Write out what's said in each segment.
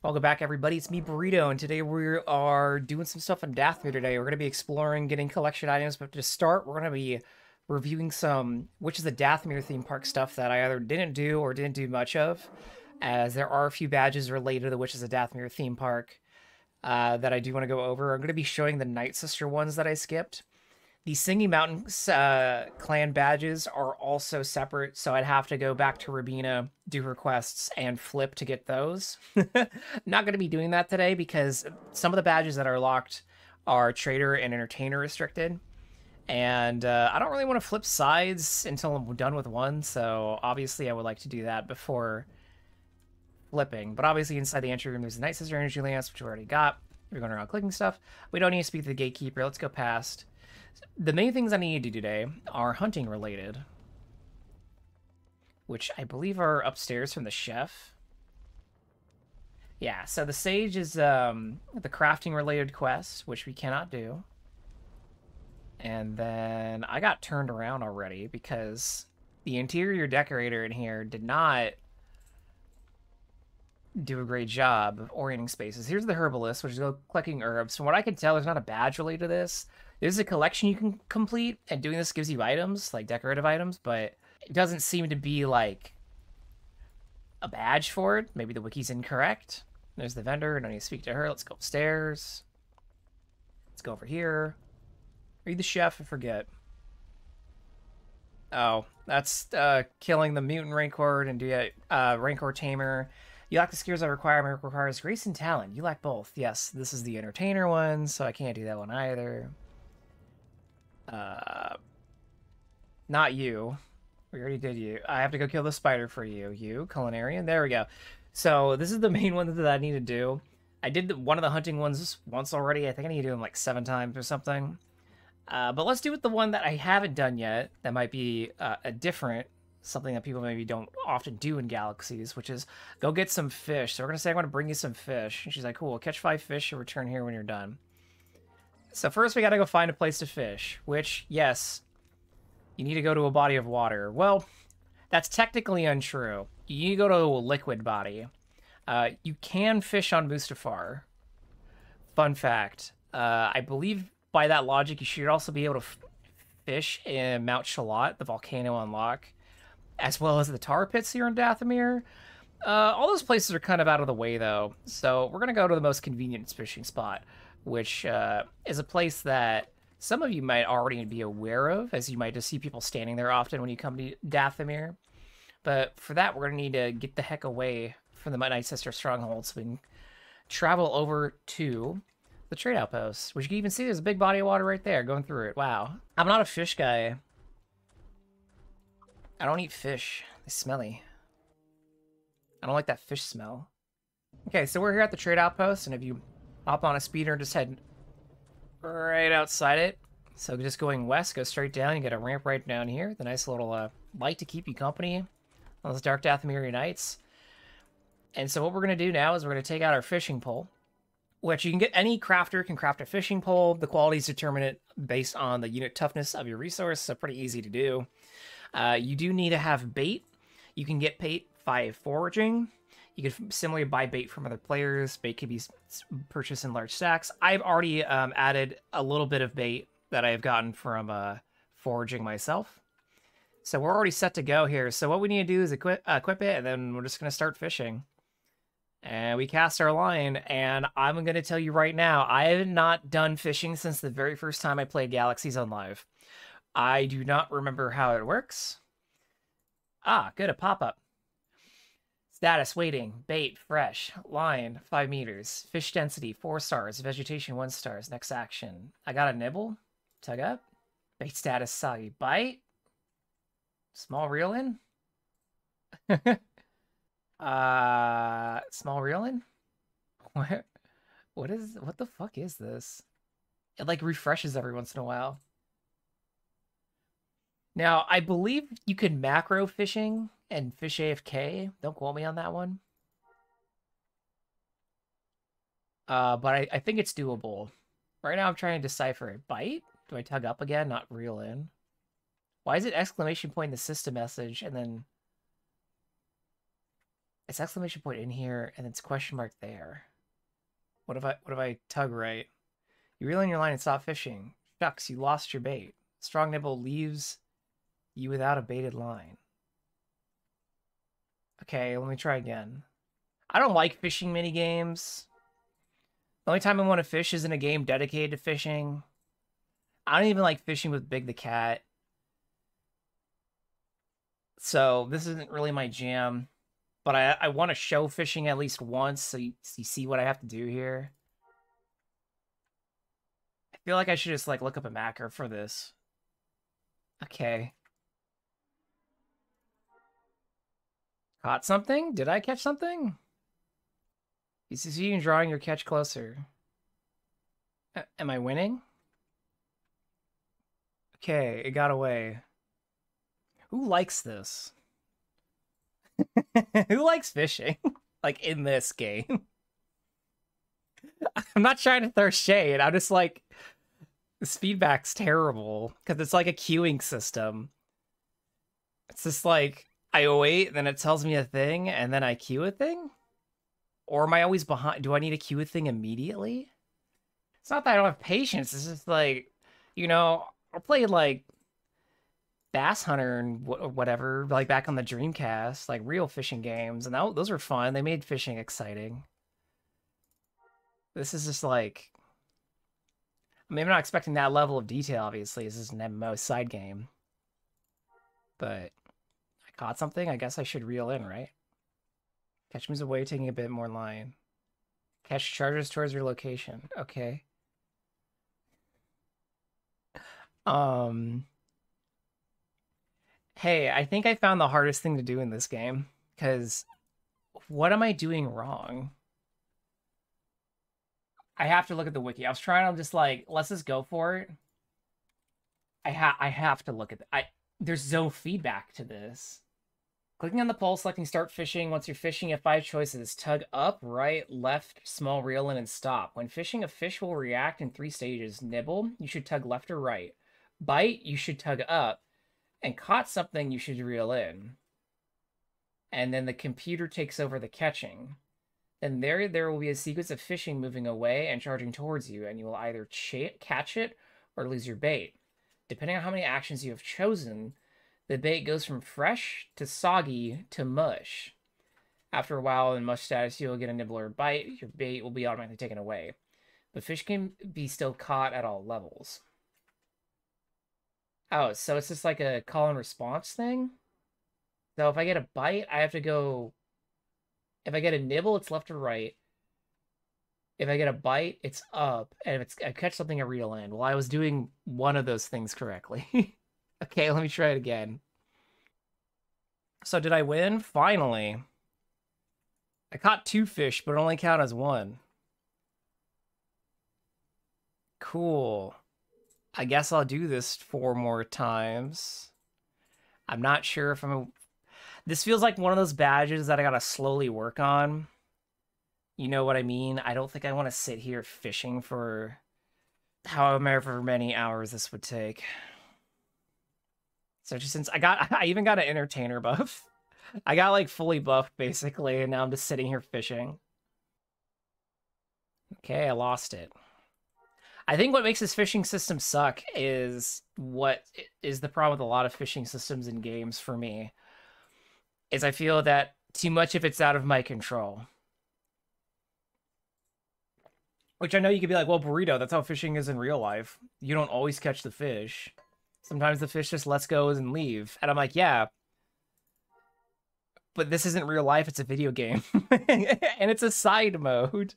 Welcome back, everybody. It's me, Burrito, and today we are doing some stuff on Dathomir today. We're going to be exploring, getting collection items, but to start, we're going to be reviewing some, which is the Dathomir theme park stuff that I either didn't do or didn't do much of, as there are a few badges related to the Witches of Dathomir theme park that I do want to go over. I'm going to be showing the Nightsister ones that I skipped. The Singing Mountain clan badges are also separate, so I'd have to go back to Rabina, do requests, and flip to get those. Not going to be doing that today because some of the badges that are locked are Trader and Entertainer restricted. And I don't really want to flip sides until I'm done with one, so obviously I would like to do that before flipping. But obviously inside the entry room there's the Nightsister Energy Lance, which we already got. We're going around clicking stuff. We don't need to speak to the Gatekeeper. Let's go past. The main things I need to do today are hunting related, which I believe are upstairs from the chef. Yeah, so the Sage is the crafting related quest, which we cannot do. And then I got turned around already because the interior decorator in here did not do a great job of orienting spaces. Here's the herbalist, which is go collecting herbs. From what I can tell, there's not a badge related to this. There's a collection you can complete, and doing this gives you items, like decorative items, but it doesn't seem to be like a badge for it. Maybe the wiki's incorrect. There's the vendor. I don't need to speak to her. Let's go upstairs. Let's go over here. Read the chef and forget. Oh, that's killing the mutant Rancor and do Rancor Tamer. You lack the skills I require. My requires grace and talent. You lack both. Yes, this is the entertainer one, so I can't do that one either. Not you. We already did you. I have to go kill the spider for you. You, culinarian. There we go. So this is the main one that I need to do. I did one of the hunting ones once already. I think I need to do them like 7 times or something. But let's do with the one that I haven't done yet. That might be a different, something that people maybe don't often do in Galaxies, which is go get some fish. So we're going to say, I'm going to bring you some fish. And she's like, cool, catch 5 fish and return here when you're done. So first we got to go find a place to fish, which, yes, you need to go to a body of water. Well, that's technically untrue. You need to go to a liquid body. You can fish on Mustafar. Fun fact. I believe by that logic, you should also be able to fish in Mount Shalott, the volcano unlock, as well as the tar pits here in Dathomir. All those places are kind of out of the way, though. So we're going to go to the most convenient fishing spot, which is a place that some of you might already be aware of, as you might just see people standing there often when you come to Dathomir. But for that, we're going to need to get the heck away from the Nightsister Stronghold so we can travel over to the trade outpost, which you can even see there's a big body of water right there going through it. Wow. I'm not a fish guy. I don't eat fish. They're smelly. I don't like that fish smell. Okay, so we're here at the trade outpost, and if you hop on a speeder, just head right outside it. So just going west, go straight down. You get a ramp right down here. The nice little light to keep you company on those dark Dathomirian nights. And so what we're going to do now is we're going to take out our fishing pole, which you can get, any crafter can craft a fishing pole. The quality is determined based on the unit toughness of your resource, so pretty easy to do. You do need to have bait. You can get bait by foraging. You can similarly buy bait from other players. Bait can be purchased in large stacks. I've already added a little bit of bait that I've gotten from foraging myself. So we're already set to go here. So what we need to do is equip it, and then we're just going to start fishing. And we cast our line, and I'm going to tell you right now, I have not done fishing since the very first time I played Galaxies on Live. I do not remember how it works. Ah, good, a pop-up. Status, waiting, bait, fresh, line, 5 meters, fish density, 4 stars, vegetation, 1 stars, next action. I got a nibble, tug up, bait status, soggy, bite, small reel in. Small reel in? What the fuck is this? It like refreshes every once in a while. Now, I believe you can macro fishing and fish AFK. Don't quote me on that one. But I think it's doable. Right now I'm trying to decipher it. Bite? Do I tug up again? Not reel in. Why is it exclamation point in the system message and then It's exclamation point in here, and it's question mark there. What if I tug right? You reel in your line and stop fishing. Shucks, you lost your bait. Strong nibble leaves you without a baited line. Okay, let me try again. I don't like fishing mini games. The only time I want to fish is in a game dedicated to fishing. I don't even like fishing with Big the Cat. So this isn't really my jam. But I want to show fishing at least once so you see what I have to do here. I feel like I should just like look up a macro for this. Okay. Caught something? Did I catch something? You succeed in drawing your catch closer. Am I winning? Okay, it got away. Who likes this? Who likes fishing? Like in this game? I'm not trying to throw shade. I'm just like, this feedback's terrible because it's like a queuing system. It's just like, I wait, then it tells me a thing, and then I queue a thing? Or am I always behind? Do I need to queue a thing immediately? It's not that I don't have patience. It's just like, I played like Bass Hunter and whatever, like back on the Dreamcast, like real fishing games, and those were fun. They made fishing exciting. This is just like, I mean, I'm not expecting that level of detail, obviously. This is an MMO side game. But I caught something. I guess I should reel in, right? Catch moves away, taking a bit more line. Catch charges towards your location. Okay. Hey, I think I found the hardest thing to do in this game. Because what am I doing wrong? I have to look at the wiki. I was trying to just like, let's just go for it. I have to look at there's no feedback to this. Clicking on the pole, selecting start fishing. Once you're fishing, you have 5 choices. Tug up, right, left, small reel in, and stop. When fishing, a fish will react in 3 stages. Nibble, you should tug left or right. Bite, you should tug up. And caught something, you should reel in. And then the computer takes over the catching. Then there will be a sequence of fishing moving away and charging towards you, and you will either catch it or lose your bait. Depending on how many actions you have chosen, the bait goes from fresh to soggy to mush. After a while in mush status, you'll get a nibble or bite. Your bait will be automatically taken away. But fish can be still caught at all levels. Oh, so it's just like a call and response thing? So if I get a bite, I have to go... If I get a nibble, it's left or right. If I get a bite, it's up. And if I catch something, I reel in. Well, I was doing one of those things correctly. Okay, let me try it again. So did I win? Finally. I caught 2 fish, but it only count as 1. Cool. I guess I'll do this 4 more times. I'm not sure if This feels like one of those badges that I gotta slowly work on. You know what I mean? I don't think I want to sit here fishing for however many hours this would take. So just since I even got an entertainer buff. I got like fully buffed basically, and now I'm just sitting here fishing. Okay, I lost it. I think what makes this fishing system suck is what is the problem with a lot of fishing systems in games for me. Is I feel that too much of it's out of my control. Which I know you could be like, well, Burrito, that's how fishing is in real life. You don't always catch the fish. Sometimes the fish just lets go and leave. And I'm like, yeah, but this isn't real life. It's a video game. And it's a side mode.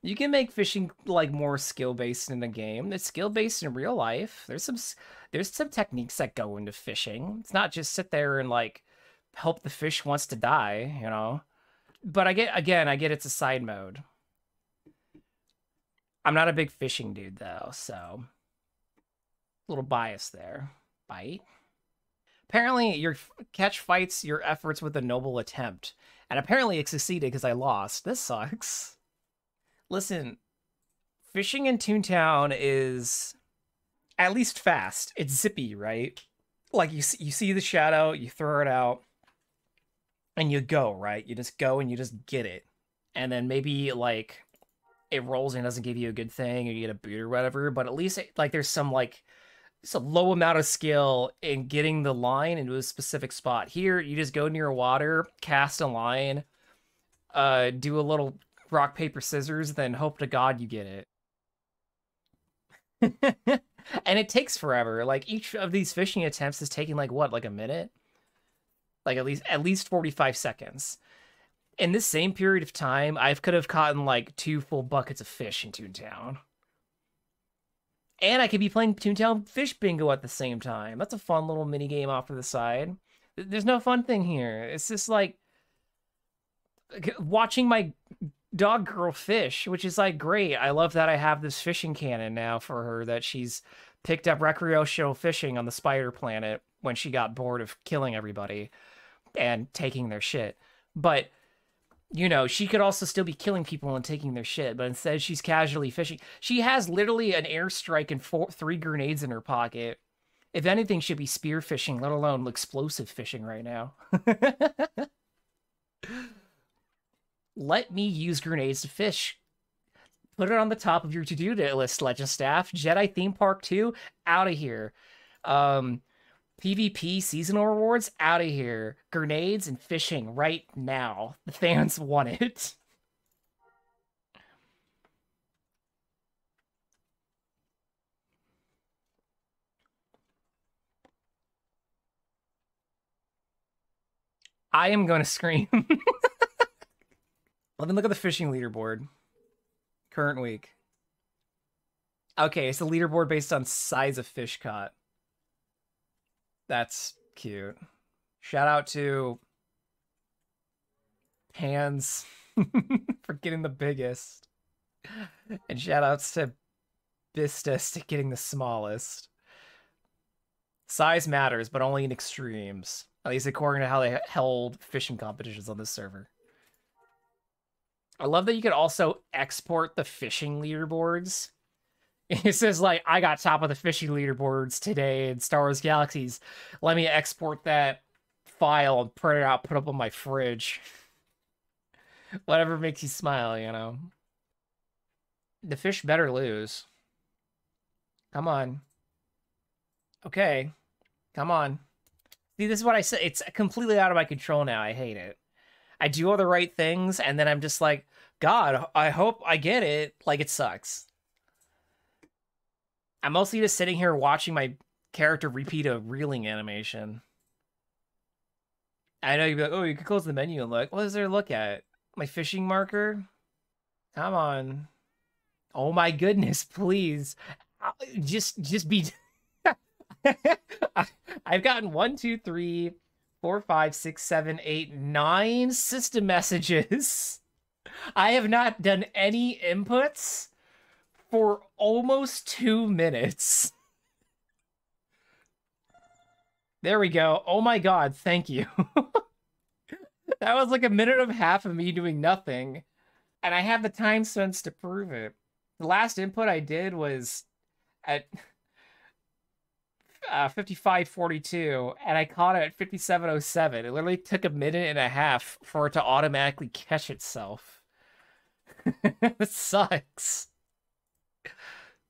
You can make fishing like more skill-based in the game. It's skill-based in real life. There's some techniques that go into fishing. It's not just sit there and like help the fish wants to die, you know? But I get it's a side mode. I'm not a big fishing dude though, so a little bias there. Bite. Apparently, your catch fights your efforts with a noble attempt, and apparently it succeeded because I lost. This sucks. Listen, fishing in Toontown is at least fast. It's zippy, right? Like you see the shadow, you throw it out, and you go, right? You just go and you just get it. And then maybe like it rolls and doesn't give you a good thing, or you get a boot or whatever, but at least like there's some like it's a low amount of skill in getting the line into a specific spot. Here, you just go near water, cast a line, do a little rock, paper, scissors, then hope to God you get it. And it takes forever. Like each of these fishing attempts is taking like what, like a minute? Like at least 45 seconds. In this same period of time, I could have caught like 2 full buckets of fish in Toontown. And I could be playing Toontown Fish Bingo at the same time. That's a fun little mini game off to the side. There's no fun thing here. It's just like watching my dog girl fish, which is like great. I love that I have this fishing cannon now for her, that she's picked up recreational fishing on the spider planet when she got bored of killing everybody and taking their shit. But you know, she could also still be killing people and taking their shit, but instead she's casually fishing. She has literally an airstrike and 3 grenades in her pocket. If anything, she'd be spear fishing, let alone explosive fishing right now. Let me use grenades to fish. Put it on the top of your to-do list, Legend Staff. Jedi Theme Park 2, out of here. PvP seasonal rewards, out of here. Grenades and fishing right now. The fans want it. I am going to scream. Let me look at the fishing leaderboard. Current week. Okay, it's a leaderboard based on size of fish caught. That's cute. Shout out to Hands for getting the biggest. And shout outs to Bistus to getting the smallest. Size matters, but only in extremes. At least according to how they held fishing competitions on this server. I love that you could also export the fishing leaderboards. It says, like, I got top of the fishing leaderboards today in Star Wars Galaxies. Let me export that file and print it out, put it up on my fridge. Whatever makes you smile, you know. The fish better lose. Come on. Okay. Come on. See, this is what I said. It's completely out of my control now. I hate it. I do all the right things, and then I'm just like, God, I hope I get it. Like, it sucks. I'm mostly just sitting here watching my character repeat a reeling animation. I know you'd be like, oh, you could close the menu and look. What is there to look at? My fishing marker? Come on. Oh my goodness, please. Just be... I've gotten 1, 2, 3, 4, 5, 6, 7, 8, 9 system messages. I have not done any inputs for almost 2 minutes. There we go. Oh my god, thank you. That was like a minute and a half of me doing nothing. And I have the time sense to prove it. The last input I did was at 55:42, and I caught it at 57:07. It literally took a minute and a half for it to automatically catch itself. It sucks.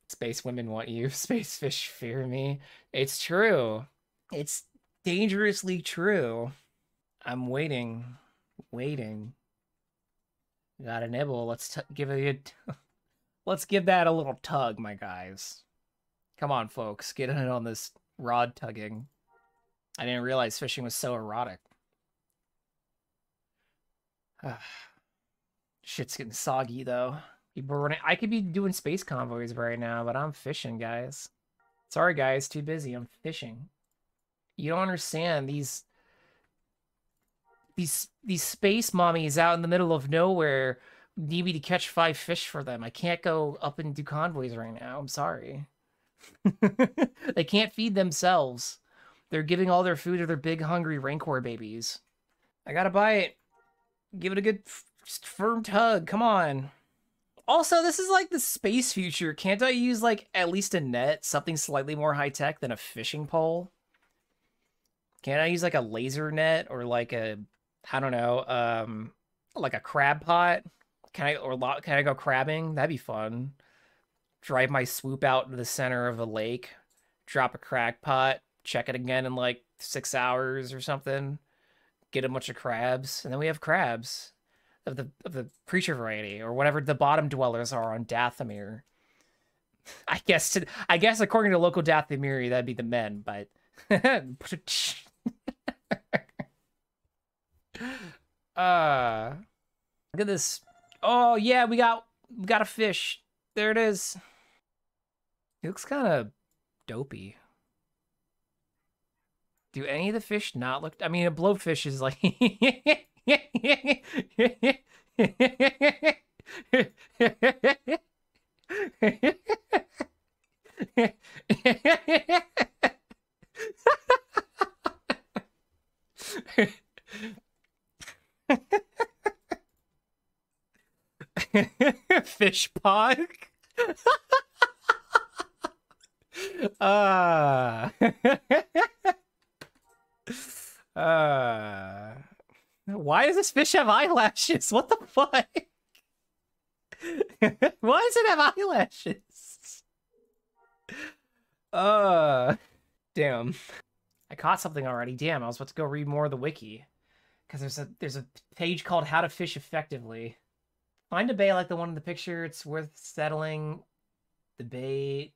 Space women want you. Space fish fear me. It's true. It's dangerously true. I'm waiting. Waiting. Got a nibble. Let's give it a... Let's give that a little tug, my guys. Come on, folks. Get in on this rod tugging. I didn't realize fishing was so erotic. Shit's getting soggy, though. I could be doing space convoys right now, but I'm fishing, guys. Sorry, guys. Too busy. I'm fishing. You don't understand. These space mommies out in the middle of nowhere need me to catch 5 fish for them. I can't go up and do convoys right now. I'm sorry. They can't feed themselves. They're giving all their food to their big, hungry Rancor babies. I gotta buy it. Give it a good, firm tug. Come on. Also, this is like the space future. Can't I use, like, at least a net? Something slightly more high-tech than a fishing pole? Can't I use, like, a laser net or, like, a I don't know, like a crab pot. Can I go crabbing? That'd be fun. Drive my swoop out to the center of a lake, drop a crack pot, check it again in like 6 hours or something, get a bunch of crabs, and then we have crabs of the creature variety or whatever the bottom dwellers are on Dathomir. I guess according to local Dathomir, that'd be the men, but uh look at this. Oh yeah, we got a fish. There it is. It looks kind of dopey. Do any of the fish not look? I mean, a blowfish is like. Fish pond. Uh, uh, why does this fish have eyelashes? What the fuck? Why does it have eyelashes? Uh, damn. I caught something already. Damn, I was about to go read more of the wiki. Because there's a page called How to Fish Effectively. Find a bait like the one in the picture. It's worth settling the bait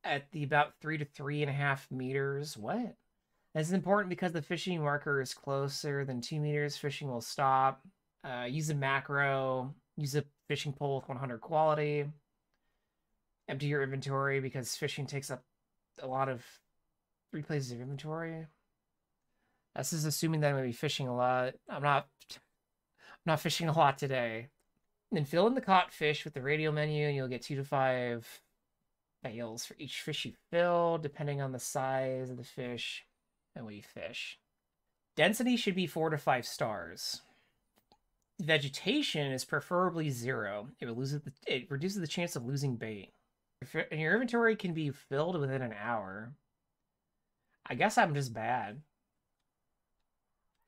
at the about 3 to 3.5 meters. What? This is important because the fishing marker is closer than 2 meters. Fishing will stop. Use a macro. Use a fishing pole with 100 quality. Empty your inventory because fishing takes up a lot of 3 places of inventory. This is assuming that I'm going to be fishing a lot. I'm not fishing a lot today. Then fill in the caught fish with the radial menu, and you'll get 2 to 5 fails for each fish you fill, depending on the size of the fish and what you fish. Density should be 4 to 5 stars. Vegetation is preferably 0. It reduces the chance of losing bait. And your inventory can be filled within an hour. I guess I'm just bad.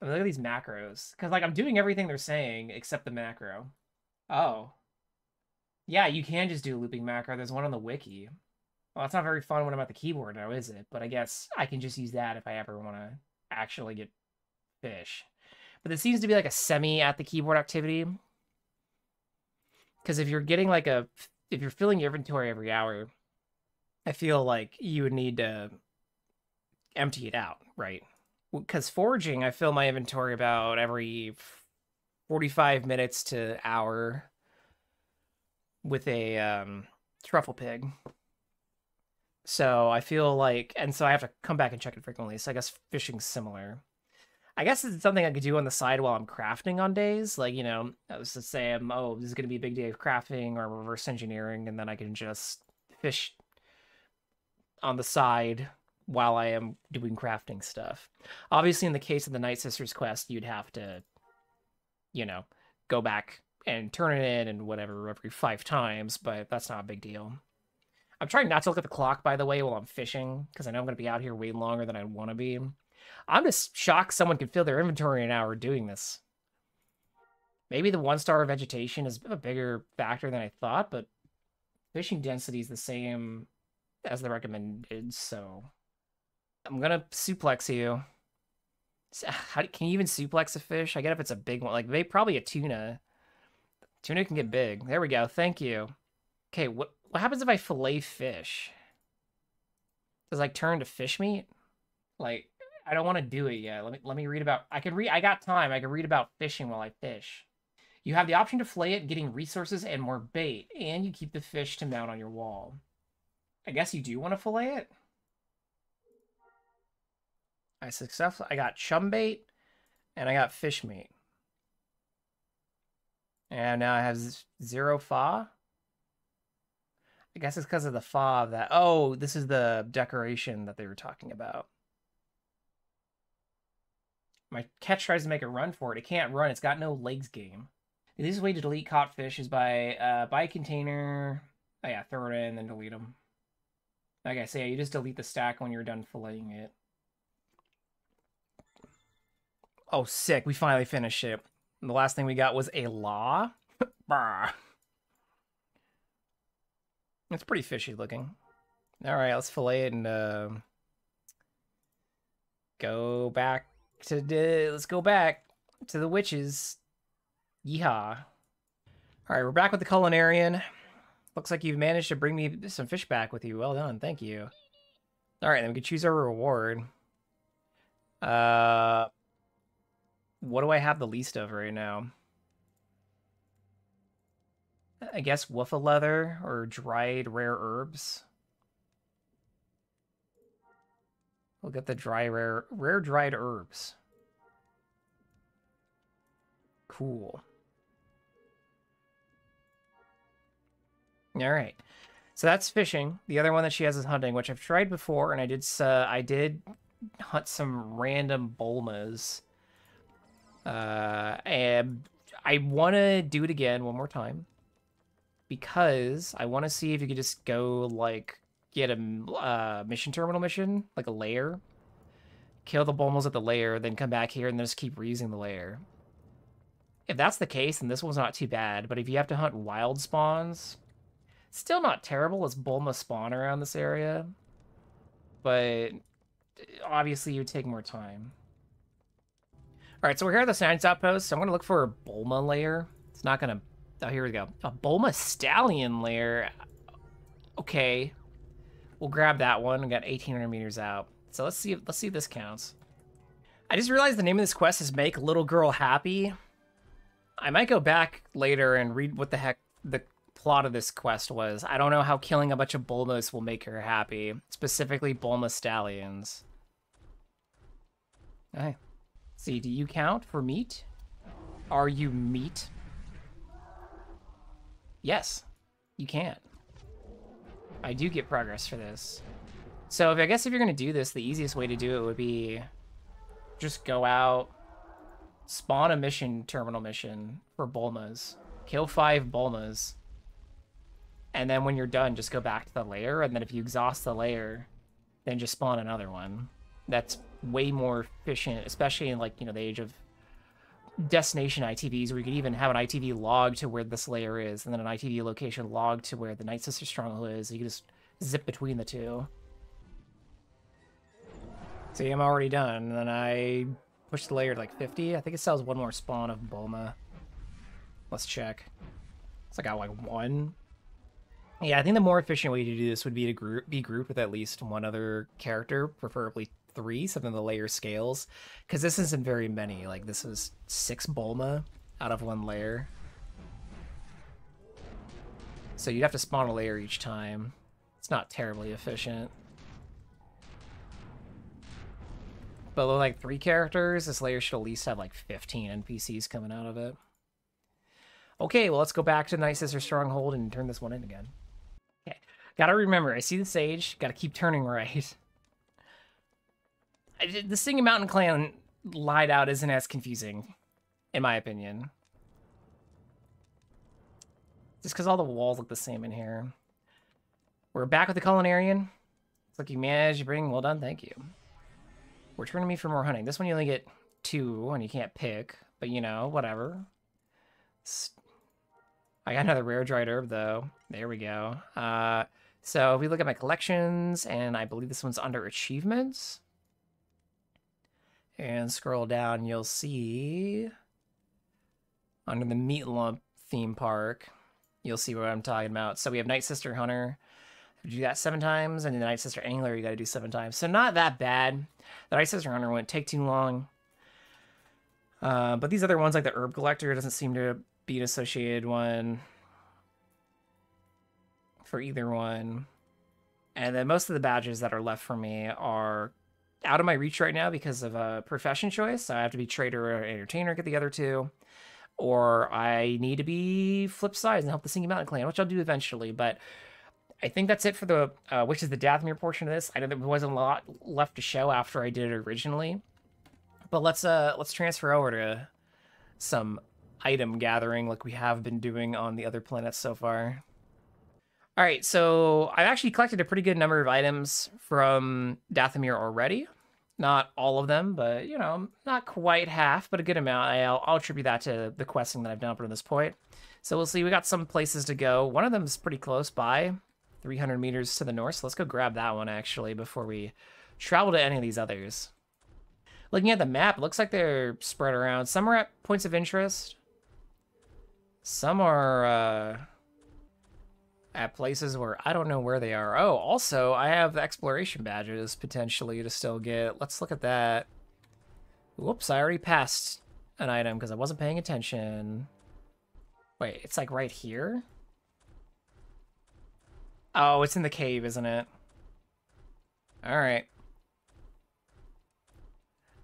I mean, look at these macros. Because, like, I'm doing everything they're saying except the macro. Oh. Yeah, you can just do a looping macro. There's one on the wiki. Well, it's not very fun when I'm at the keyboard now, is it? But I guess I can just use that if I ever want to actually get fish. But this seems to be like a semi at the keyboard activity. Because if you're getting like if you're filling your inventory every hour, I feel like you would need to empty it out, right? Because foraging, I fill my inventory about every 45 minutes to hour with a truffle pig. So I feel like, and so I have to come back and check it frequently. So I guess fishing's similar. I guess it's something I could do on the side while I'm crafting on days. Like, you know, I was to say, this is going to be a big day of crafting or reverse engineering, and then I can just fish on the side while I am doing crafting stuff. Obviously, in the case of the Nightsister's quest, you'd have to, you know, go back and turn it in and whatever every 5 times, but that's not a big deal. I'm trying not to look at the clock, by the way, while I'm fishing, because I know I'm going to be out here way longer than I want to be. I'm just shocked someone can fill their inventory in an hour doing this. Maybe the 1-star vegetation is a bigger factor than I thought, but fishing density is the same as the recommended, so I'm going to suplex you. Can you even suplex a fish? I get if it's a big one. Like, maybe probably a tuna. Tuna can get big. There we go. Thank you. Okay, what happens if I fillet fish? Does it, like, turn to fish meat? Like, I don't want to do it yet. Let me read about. I got time. I can read about fishing while I fish. You have the option to fillet it, getting resources and more bait, and you keep the fish to mount on your wall. I guess you do want to fillet it. I got chum bait, and I got fish meat. And now I have 0 fa. I guess it's because of the fa of that. Oh, this is the decoration that they were talking about. My catch tries to make a run for it. It can't run. It's got no legs game. The easiest way to delete caught fish is by buy a container. Oh yeah, throw it in, then delete them. Like I say, you just delete the stack when you're done filleting it. Oh, sick. We finally finished it. And the last thing we got was a law. It's pretty fishy looking. All right, let's fillet it and go back to let's go back to the witches. Yeehaw. All right, we're back with the culinarian. Looks like you've managed to bring me some fish back with you. Well done, thank you. All right, then we can choose our reward. What do I have the least of right now? I guess woofa leather or dried rare herbs. We'll get the rare dried herbs. Cool. All right. So that's fishing. The other one that she has is hunting, which I've tried before, and I did hunt some random bulmas. And I want to do it again one more time because I want to see if you could just go like get a mission terminal mission, like a lair, kill the bulmas at the lair, then come back here and then just keep reusing the lair. If that's the case, then this one's not too bad. But if you have to hunt wild spawns, still not terrible as bulma spawn around this area, but obviously you would take more time. All right, so we're here at the Science Outpost, so I'm going to look for a bulma lair. It's not going to... Oh, here we go. A bulma stallion lair. Okay. We'll grab that one. We got 1,800 meters out. So let's see if this counts. I just realized the name of this quest is Make Little Girl Happy. I might go back later and read what the heck the plot of this quest was. I don't know how killing a bunch of bulmas will make her happy. Specifically, bulma stallions. All right. See, do you count for meat? Are you meat? Yes, you can. I do get progress for this. So I guess if you're going to do this, the easiest way to do it would be just go out, spawn a mission, terminal mission for bulmas, kill 5 bulmas, and then when you're done, just go back to the lair, and then if you exhaust the lair, then just spawn another one. That's way more efficient, especially in, like, you know, the age of destination ITVs, where you could even have an ITV log to where this layer is, and then an ITV location log to where the Nightsister Stronghold is. You can just zip between the two. See, I'm already done, and then I pushed the layer to like 50. I think it sells one more spawn of Bulma. Let's check. It's like I got like 1. Yeah, I think the more efficient way to do this would be to be grouped with at least one other character, preferably 3, something the layer scales, because this isn't very many. Like, this is 6 Bulma out of 1 layer, so you'd have to spawn a layer each time. It's not terribly efficient, but with like 3 characters, this layer should at least have like 15 NPCs coming out of it. Okay, well, let's go back to Nightsister Stronghold and turn this one in again. Okay, gotta remember, I see the sage, gotta keep turning right. The Singing Mountain Clan lied out isn't as confusing, in my opinion. Just because all the walls look the same in here. We're back with the Culinarian. Looks like you managed to bring... Well done, thank you. Return to me for more hunting. This one you only get 2, and you can't pick. But, you know, whatever. I got another rare dried herb, though. There we go. So if we look at my collections, and I believe this one's under achievements... And scroll down, you'll see under the Meat Lump theme park, you'll see what I'm talking about. So we have Nightsister Hunter. You do that 7 times, and the Nightsister Angler you got to do 7 times. So not that bad. The Nightsister Hunter wouldn't take too long. But these other ones, like the Herb Collector, doesn't seem to be an associated one for either one. And then most of the badges that are left for me are out of my reach right now because of a profession choice. So I have to be trader or entertainer, get the other 2. Or I need to be flip sides and help the Singing Mountain Clan, which I'll do eventually. But I think that's it for the, which is the Dathomir portion of this. I know there wasn't a lot left to show after I did it originally. But let's transfer over to some item gathering like we have been doing on the other planets so far. All right, so I've actually collected a pretty good number of items from Dathomir already. Not all of them, but, you know, not quite half, but a good amount. I'll attribute that to the questing that I've done up to this point. So we'll see. We got some places to go. One of them is pretty close by, 300 meters to the north. So let's go grab that one, actually, before we travel to any of these others. Looking at the map, it looks like they're spread around. Some are at points of interest. Some are at places where I don't know where they are. Oh, also, I have exploration badges, potentially, to still get. Let's look at that. Whoops, I already passed an item because I wasn't paying attention. Wait, it's like right here? Oh, it's in the cave, isn't it? Alright.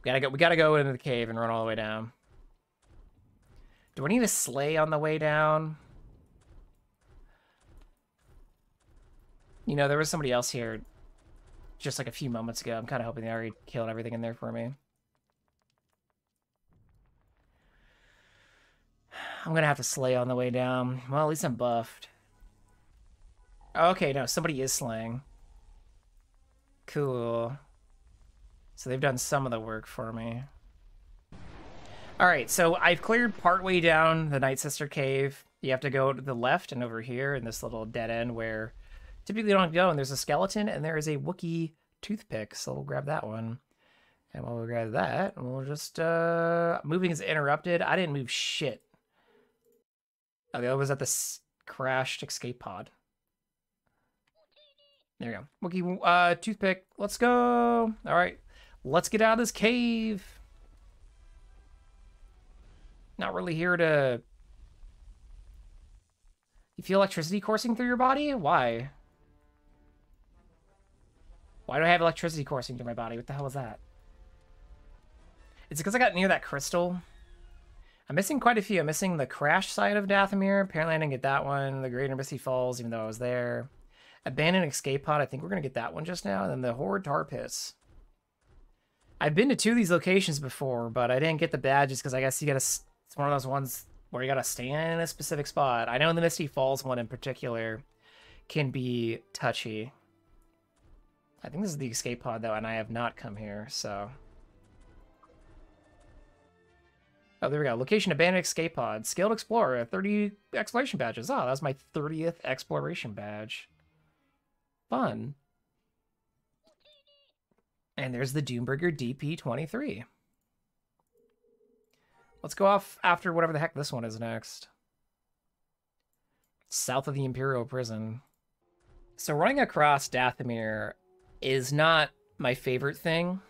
We gotta go into the cave and run all the way down. Do I need a sleigh on the way down? You know, there was somebody else here just like a few moments ago. I'm kind of hoping they already killed everything in there for me. I'm gonna have to slay on the way down. Well, at least I'm buffed. Okay, no, somebody is slaying. Cool. So they've done some of the work for me. Alright, so I've cleared partway down the Nightsister cave. You have to go to the left and over here in this little dead end where typically you don't go, and there's a skeleton and there is a Wookiee toothpick, so we'll grab that one. And while we grab that, we'll just, moving is interrupted. I didn't move shit. Oh, the other was at the crashed escape pod. There you go. Wookiee, toothpick. Let's go. All right. Let's get out of this cave. Not really here to... You feel electricity coursing through your body? Why? Why do I have electricity coursing through my body? What the hell is that? It's because I got near that crystal. I'm missing quite a few. I'm missing the crash site of Dathomir. Apparently I didn't get that one. The Greater Misty Falls, even though I was there. Abandoned Escape Pod. I think we're going to get that one just now. And then the Horde Tar Pits. I've been to 2 of these locations before, but I didn't get the badges because I guess you got to... It's one of those ones where you got to stand in a specific spot. I know the Misty Falls one in particular can be touchy. I think this is the escape pod, though, and I have not come here, so... Oh, there we go. Location, abandoned escape pod. Skilled explorer, 30 exploration badges. Oh, that was my 30th exploration badge. Fun. And there's the Doombringer DP-23. Let's go off after whatever the heck this one is next. South of the Imperial Prison. So running across Dathomir is not my favorite thing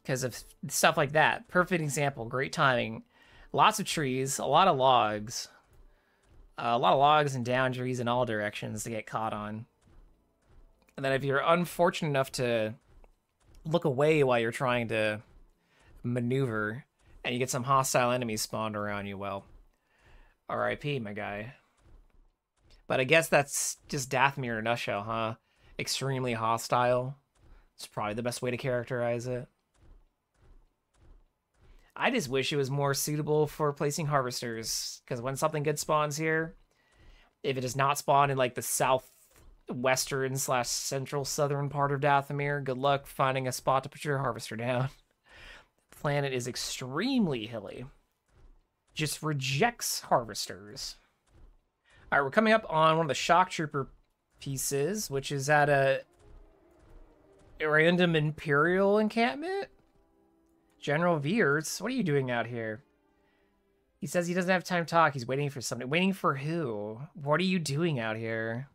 because of stuff like that. Perfect example, great timing. Lots of trees, a lot of logs. A lot of logs and down trees in all directions to get caught on. And then if you're unfortunate enough to look away while you're trying to maneuver and you get some hostile enemies spawned around you, well, RIP, my guy. But I guess that's just Dathomir in a nutshell, huh? Extremely hostile. It's probably the best way to characterize it. I just wish it was more suitable for placing harvesters, because when something good spawns here, if it does not spawn in like the southwestern / central southern part of Dathomir, good luck finding a spot to put your harvester down. The planet is extremely hilly. Just rejects harvesters. All right, we're coming up on one of the shock trooper pieces, which is at a random Imperial encampment. General Veers, what are you doing out here? He says he doesn't have time to talk. He's waiting for somebody. Waiting for who? What are you doing out here?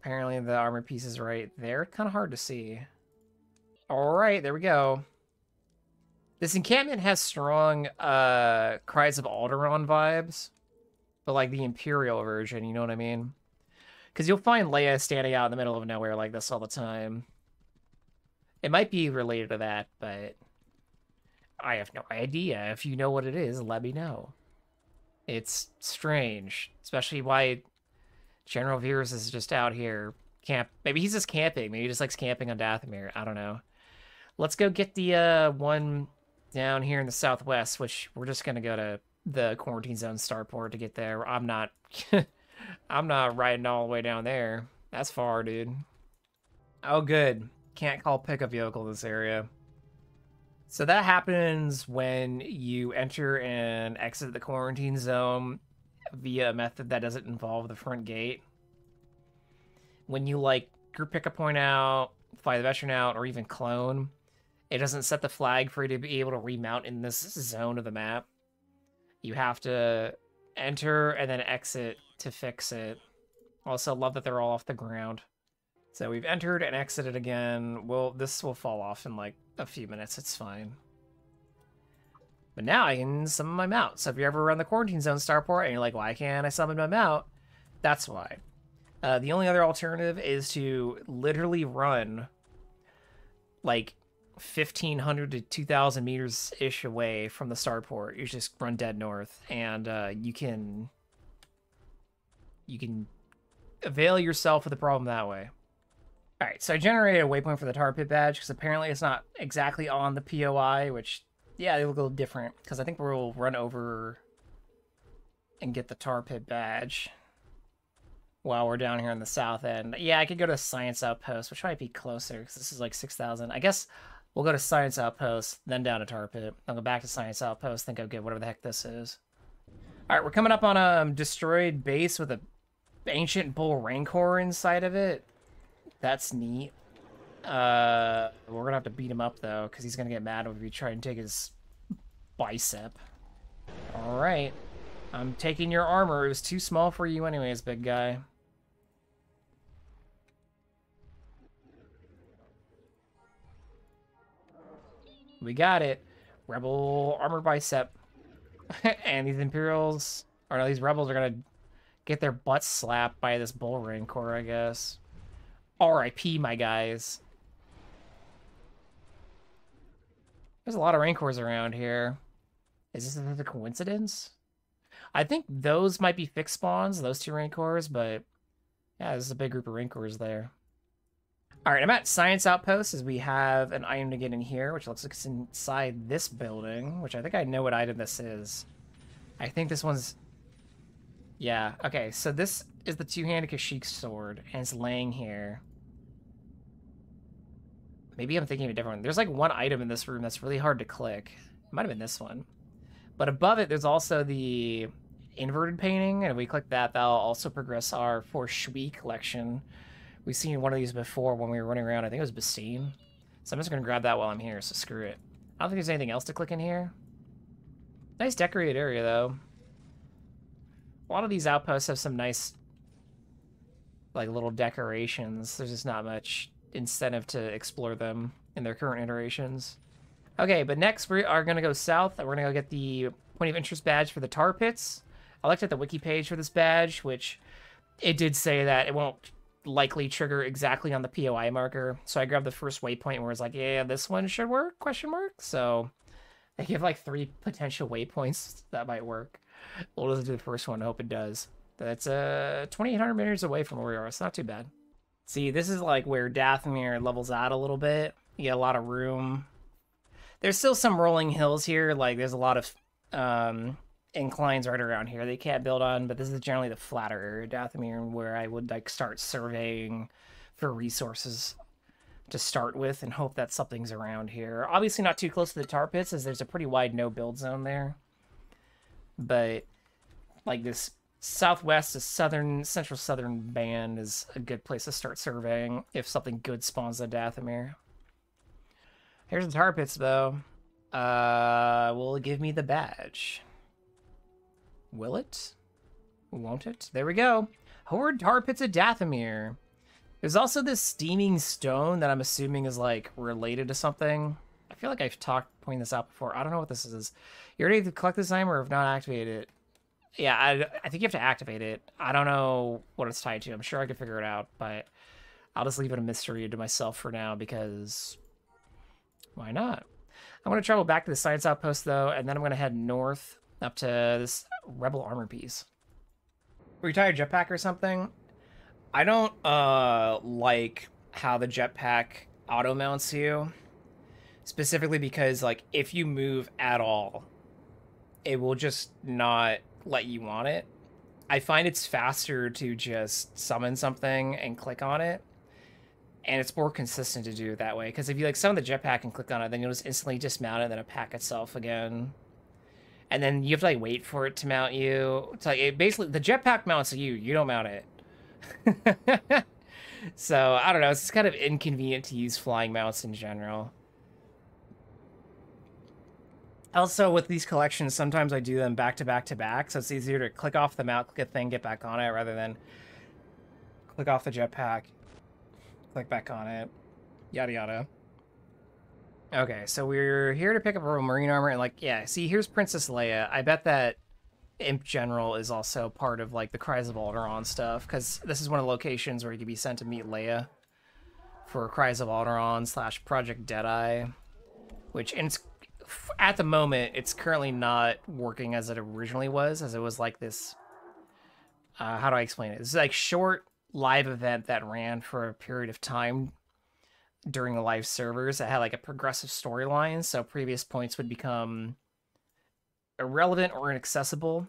Apparently the armor piece is right there. Kind of hard to see. All right, there we go. This encampment has strong Cries of Alderaan vibes, but like the Imperial version, you know what I mean? Because you'll find Leia standing out in the middle of nowhere like this all the time. It might be related to that, but I have no idea. If you know what it is, let me know. It's strange, especially why General Veers is just out here Maybe he's just camping. Maybe he just likes camping on Dathomir. I don't know. Let's go get the one down here in the southwest, which we're just gonna go to the quarantine zone Starport to get there. I'm not I'm not riding all the way down there. That's far, dude. Oh, good. Can't call pick a vehicle in this area. So that happens when you enter and exit the quarantine zone via a method that doesn't involve the front gate. When you, like, group pick a point out, fly the veteran out, or even clone, it doesn't set the flag for you to be able to remount in this zone of the map. You have to enter and then exit to fix it. Also, love that they're all off the ground. So we've entered and exited again. Well, this will fall off in like a few minutes. It's fine. But now I can summon my mount. So if you're ever around the quarantine zone Starport and you're like, why can't I summon my mount? That's why. The only other alternative is to literally run like 1,500 to 2,000 meters-ish away from the Starport. You just run dead north, and you can avail yourself of the problem that way. All right, so I generated a waypoint for the tar pit badge because apparently it's not exactly on the POI, which, yeah, they look a little different because I think we'll run over and get the tar pit badge while we're down here in the south end. Yeah, I could go to Science Outpost, which might be closer because this is like 6,000. I guess we'll go to Science Outpost, then down to tar pit. I'll go back to Science Outpost, think I'll get whatever the heck this is. All right, we're coming up on a destroyed base with a ancient bull rancor inside of it. That's neat. We're gonna have to beat him up though, because he's gonna get mad if we try and take his bicep. All right, I'm taking your armor. It was too small for you anyways, big guy. We got it. Rebel armor bicep. And these Imperials, or no, these Rebels are gonna get their butts slapped by this bull rancor, I guess. R.I.P. my guys. There's a lot of rancors around here. Is this a coincidence? I think those might be fixed spawns, those two rancors, but yeah, there's a big group of rancors there. All right, I'm at Science Outpost as we have an item to get in here, which looks like it's inside this building, which I think I know what item this is. I think this one's... Yeah, okay, so this is the two-handed Kashyyyk sword, and it's laying here. Maybe I'm thinking of a different one. There's like one item in this room that's really hard to click. It might have been this one. But above it, there's also the inverted painting, and if we click that, that'll also progress our SWG collection. We've seen one of these before when we were running around. I think it was Bespin. So I'm just going to grab that while I'm here, so screw it. I don't think there's anything else to click in here. Nice decorated area, though. A lot of these outposts have some nice, like, little decorations. There's just not much incentive to explore them in their current iterations. Okay, but next we are going to go south, and we're going to go get the point of interest badge for the tar pits. I looked at the wiki page for this badge, which it did say that it won't likely trigger exactly on the POI marker. So I grabbed the first waypoint where it's like, yeah, this one should work, question mark. So they give like 3 potential waypoints that might work. We'll listen to the first one, I hope it does. That's 2,800 meters away from where we are. It's not too bad. See, this is like where Dathomir levels out a little bit. You get a lot of room. There's still some rolling hills here. Like, there's a lot of inclines right around here they can't build on, but this is generally the flatter area of Dathomir where I would like start surveying for resources to start with and hope that something's around here. Obviously not too close to the tar pits, as there's a pretty wide no build zone there. But like this southwest to central southern band is a good place to start surveying if something good spawns at Dathomir. Here's the tar pits though. Will it give me the badge? Will it? Won't it? There we go. Horde tar pits at Dathomir. There's also this steaming stone that I'm assuming is like related to something. I feel like I've pointed this out before. I don't know what this is. You ready to collect this item or have not activated it? Yeah, I think you have to activate it. I don't know what it's tied to. I'm sure I could figure it out, but I'll just leave it a mystery to myself for now because why not? I'm going to travel back to the Science Outpost though, and then I'm going to head north up to this Rebel armor piece. Retired jetpack or something? I don't like how the jetpack auto mounts you. Specifically because like if you move at all, it will just not let you on it. I find it's faster to just summon something and click on it. And it's more consistent to do it that way, because if you like summon the jetpack and click on it, then you'll just instantly dismount it and then pack itself again. And then you have to like wait for it to mount you. It's like basically the jetpack mounts you. You don't mount it. So I don't know. It's just kind of inconvenient to use flying mounts in general. Also, with these collections, sometimes I do them back to back to back, so it's easier to click off the mount, click a thing, get back on it, rather than click off the jetpack, click back on it, yada yada. Okay, so we're here to pick up a marine armor, and like, yeah, see, here's Princess Leia. I bet that Imp General is also part of like the Cries of Alderaan stuff, because this is one of the locations where you can be sent to meet Leia for Cries of Alderaan / Project Deadeye, which at the moment it's currently not working as it originally was, as it was like this. How do I explain it? It's like short live event that ran for a period of time during the live servers that had like a progressive storyline, so previous points would become irrelevant or inaccessible.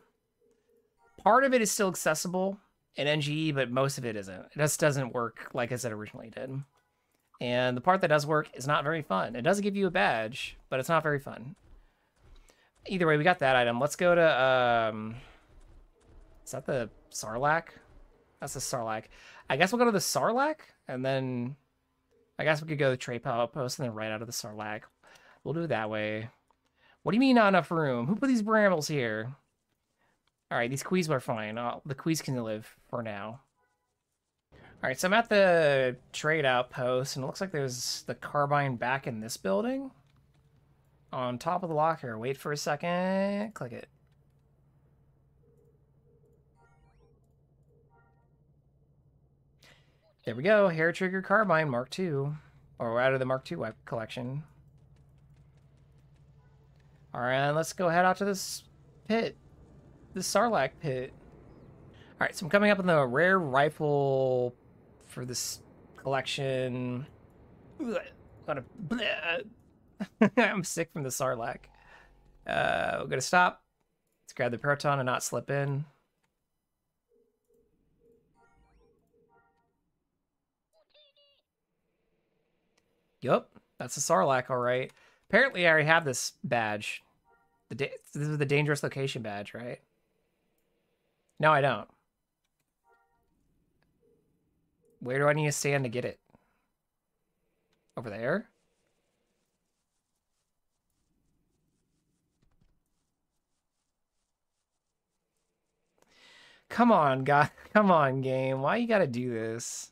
Part of it is still accessible in NGE, but most of it isn't. It just doesn't work like as it originally did. And the part that does work is not very fun. It does give you a badge, but it's not very fun. Either way, we got that item. Let's go to, is that the Sarlacc? That's the Sarlacc. I guess we'll go to the Sarlacc, and then I guess we could go to the Trade Outpost and then right out of the Sarlacc. We'll do it that way. What do you mean not enough room? Who put these brambles here? All right, these quees are fine. The quees can live for now. All right, so I'm at the Trade Outpost, and it looks like there's the carbine back in this building. On top of the locker. Wait for a second. Click it. There we go. Hair Trigger Carbine Mark II. Or out of the Mark II collection. Alright, let's go head out to this pit. This Sarlacc pit. Alright, so I'm coming up on the rare rifle for this collection. I'm sick from the Sarlacc. We're gonna stop. Let's grab the Proton and not slip in. Yup, that's the Sarlacc, all right. Apparently, I already have this badge. This is the dangerous location badge, right? No, I don't. Where do I need to stand to get it? Over there? Come on, God. Come on, game. Why you gotta do this?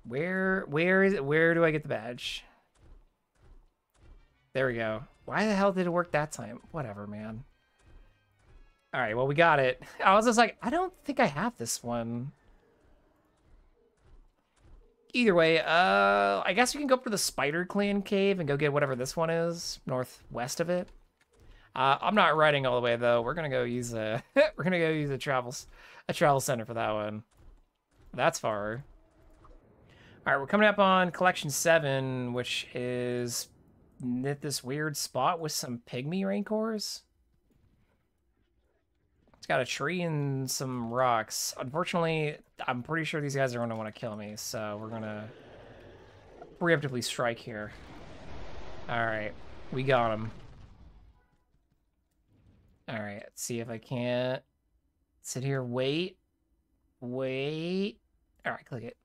Where is it? Where do I get the badge? There we go. Why the hell did it work that time? Whatever, man. All right, well, we got it. I was just like, I don't think I have this one. Either way, I guess we can go up to the Spider Clan cave and go get whatever this one is, northwest of it. I'm not riding all the way though. We're gonna go use a we're gonna go use a travel center for that one. That's far. All right, we're coming up on Collection 7, which is at this weird spot with some pygmy rancors. It's got a tree and some rocks. Unfortunately, I'm pretty sure these guys are going to want to kill me, so we're going to preemptively strike here. All right, we got them. All right, let's see if I can't sit here. Wait. All right, click it.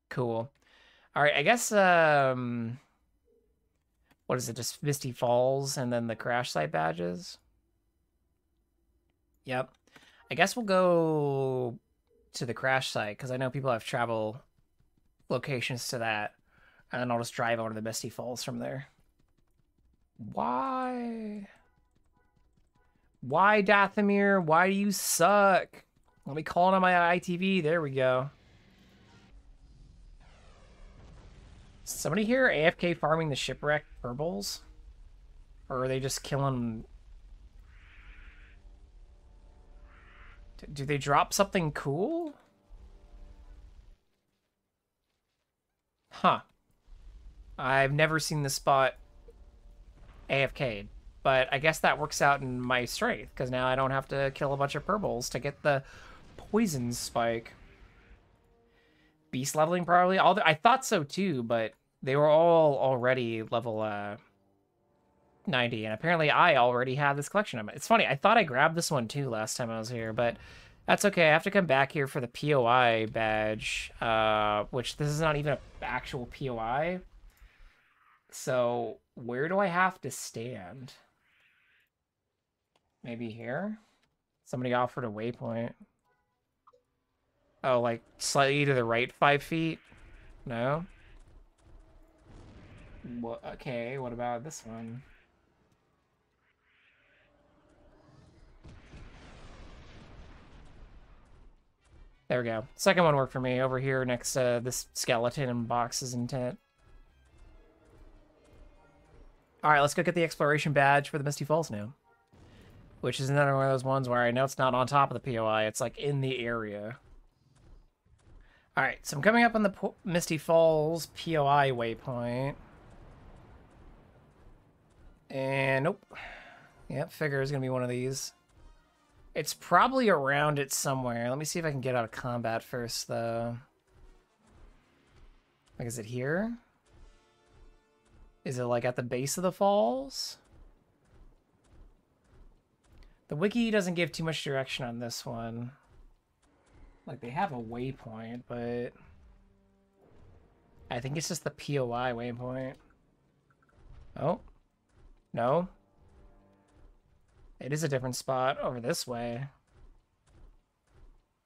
Cool. All right, I guess, what is it, just Misty Falls and then the crash site badges? Yep. I guess we'll go to the crash site, because I know people have travel locations to that. And then I'll just drive over to the Misty Falls from there. Why? Why, Dathomir? Why do you suck? Let me call it on my ITV. There we go. Somebody here AFK farming the shipwrecked purbles? Or are they just killing... Do they drop something cool? Huh. I've never seen this spot AFK'd But I guess that works out in my strength, because now I don't have to kill a bunch of purples to get the poison spike. Beast leveling probably. I thought so too, but they were all already level 90, and apparently I already have this collection of it. It's funny, I thought I grabbed this one too last time I was here, but that's okay. I have to come back here for the POI badge, which this is not even an actual POI. So where do I have to stand? Maybe here? Somebody offered a waypoint. Oh, like slightly to the right 5 feet? No? Well, okay, what about this one? There we go. Second one worked for me over here next to this skeleton and boxes and tent. Alright, let's go get the exploration badge for the Misty Falls now. Which is another one of those ones where I know it's not on top of the POI, it's like in the area. Alright, so I'm coming up on the Misty Falls POI waypoint. And nope. Yep, figure is going to be one of these. It's probably around it somewhere. Let me see if I can get out of combat first, though. Like, is it here? Is it, like, at the base of the falls? The wiki doesn't give too much direction on this one. Like, they have a waypoint, but I think it's just the POI waypoint. Oh. No. It is a different spot over this way.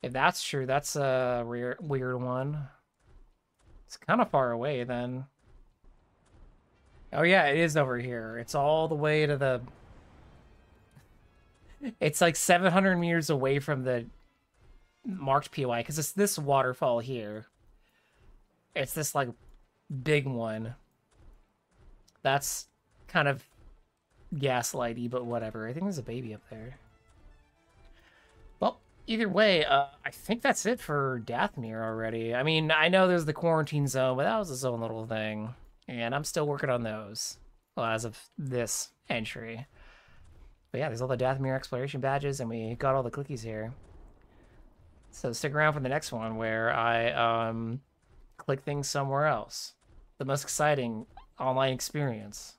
If that's true, that's a weird one. It's kind of far away, then. Oh, yeah, it is over here. It's all the way to the... It's like 700 meters away from the marked POI, because it's this waterfall here. It's this, like, big one. That's kind of gaslighty, but whatever. I think there's a baby up there. Well, either way, I think that's it for Dathomir already. I mean, I know there's the quarantine zone, but that was its own little thing. And I'm still working on those. Well, as of this entry. But yeah, there's all the Dathomir exploration badges, and we got all the clickies here. So stick around for the next one, where I click things somewhere else. The most exciting online experience.